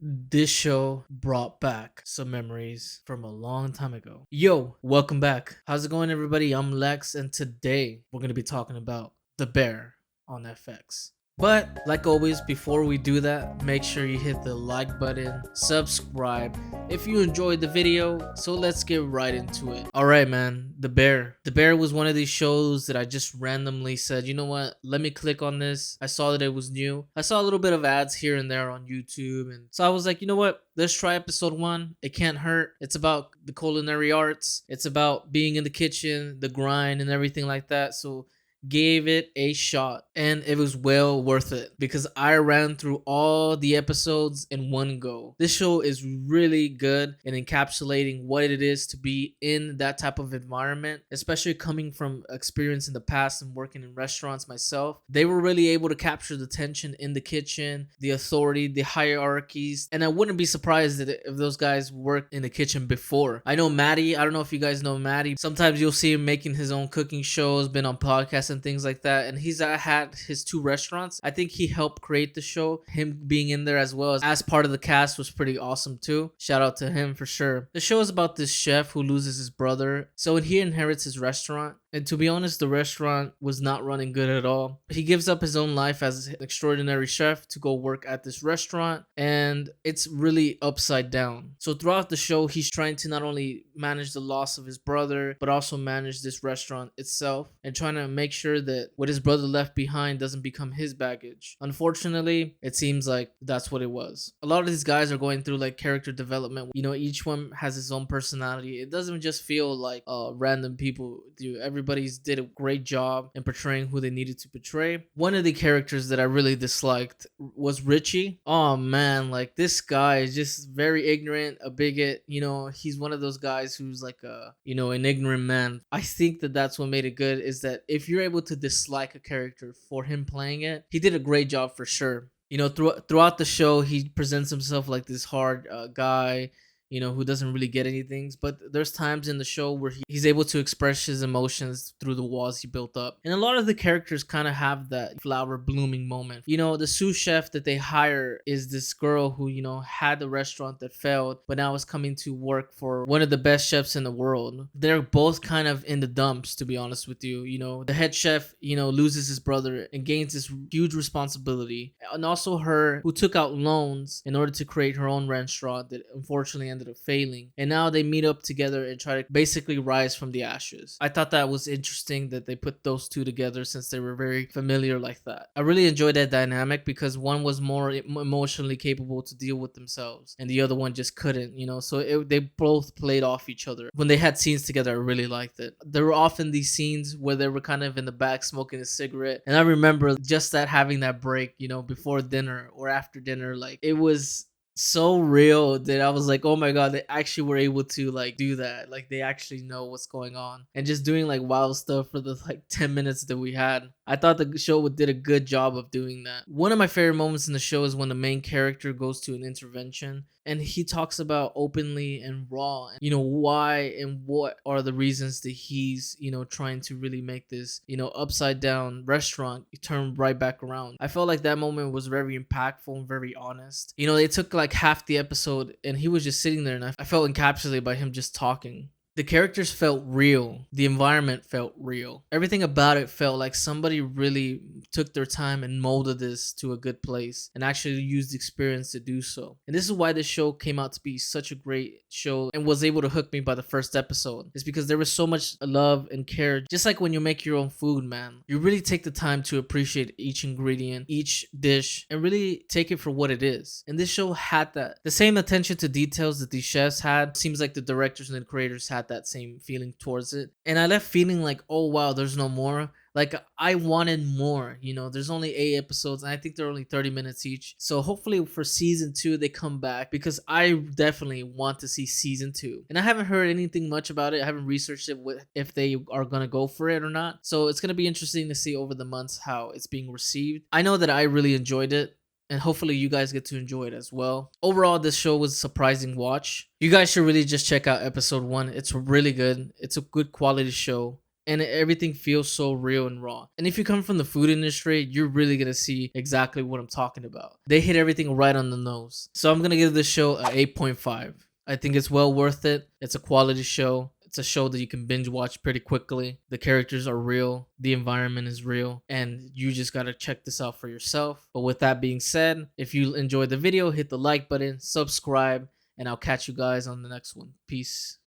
This show brought back some memories from a long time ago. Yo, welcome back. How's it going, everybody? I'm Lex, and today we're going to be talking about The Bear on FX. But like always, before we do that, make sure you hit the like button, subscribe if you enjoyed the video. So let's get right into it. All right, man. The Bear. The Bear was one of these shows that I just randomly said, you know what? Let me click on this. I saw that it was new. I saw a little bit of ads here and there on YouTube, and so I was like, you know what? Let's try episode 1. It can't hurt. It's about the culinary arts. It's about being in the kitchen, the grind, and everything like that. So gave it a shot, and it was well worth it because I ran through all the episodes in one go. This show is really good in encapsulating what it is to be in that type of environment, especially coming from experience in the past and working in restaurants myself. They were really able to capture the tension in the kitchen, the authority, the hierarchies, and I wouldn't be surprised that if those guys worked in the kitchen before. I know Maddie. I don't know if you guys know Maddie. Sometimes you'll see him making his own cooking shows, been on podcasts and things like that, and he's had his 2 restaurants. I think he helped create the show. Him being in there as well as part of the cast was pretty awesome too. Shout out to him for sure. The show is about this chef who loses his brother, so he inherits his restaurant, and to be honest, the restaurant was not running good at all. He gives up his own life as an extraordinary chef to go work at this restaurant, and it's really upside down. So throughout the show, he's trying to not only manage the loss of his brother, but also manage this restaurant itself, and trying to make sure that what his brother left behind doesn't become his baggage. Unfortunately, it seems like that's what it was. A lot of these guys are going through like character development. You know, each one has his own personality. It doesn't just feel like random people do. Everybody's did a great job in portraying who they needed to portray. One of the characters that I really disliked was Richie. Oh man, like this guy is just very ignorant, a bigot. You know, he's one of those guys who's like an ignorant man. I think that that's what made it good, is that if you're able to dislike a character for him playing it, he did a great job for sure. You know, throughout the show, he presents himself like this hard guy, who doesn't really get anything. But there's times in the show where he's able to express his emotions through the walls he built up. And a lot of the characters kind of have that flower blooming moment. You know, the sous chef that they hire is this girl who, had the restaurant that failed, but now is coming to work for one of the best chefs in the world. They're both kind of in the dumps, to be honest with you. You know, the head chef, loses his brother and gains this huge responsibility. And also her, who took out loans in order to create her own restaurant that unfortunately ended up failing, and now they meet up together and try to basically rise from the ashes. I thought that was interesting that they put those two together, since they were very familiar like that. I really enjoyed that dynamic because one was more emotionally capable to deal with themselves and the other one just couldn't, so they both played off each other. When they had scenes together, I really liked it. There were often these scenes where they were kind of in the back smoking a cigarette, and I remember just that, having that break, before dinner or after dinner, like it was so real that I was like, oh my god, they actually were able to like do that. Like they actually know what's going on, and just doing like wild stuff for the like 10 minutes that we had. I thought the show did a good job of doing that. One of my favorite moments in the show is when the main character goes to an intervention and he talks about openly and raw, why and what are the reasons that he's, trying to really make this, upside down restaurant turn right back around. I felt like that moment was very impactful and very honest. They took like half the episode and he was just sitting there, and I felt encapsulated by him just talking. The characters felt real. The environment felt real. Everything about it felt like somebody really took their time and molded this to a good place and actually used the experience to do so. And this is why this show came out to be such a great show and was able to hook me by the first episode. It's because there was so much love and care. Just like when you make your own food, man, you really take the time to appreciate each ingredient, each dish, and really take it for what it is. And this show had that. The same attention to details that these chefs had, seems like the directors and the creators had that same feeling towards it. And I left feeling like, oh wow, there's no more. Like I wanted more. There's only 8 episodes and I think they're only 30 minutes each. So hopefully for season 2 they come back, because I definitely want to see season 2. And I haven't heard anything much about it. I haven't researched it if they are gonna go for it or not. So it's gonna be interesting to see over the months how it's being received. I know that I really enjoyed it, and hopefully you guys get to enjoy it as well. Overall, this show was a surprising watch. You guys should really just check out episode 1. It's really good. It's a good quality show. and everything feels so real and raw. And if you come from the food industry, you're really gonna see exactly what I'm talking about. They hit everything right on the nose. So I'm gonna give this show a 8.5. I think it's well worth it. It's a quality show. It's a show that you can binge watch pretty quickly. The characters are real, the environment is real, and you just gotta check this out for yourself. But with that being said, if you enjoyed the video, hit the like button, subscribe, and I'll catch you guys on the next one. Peace.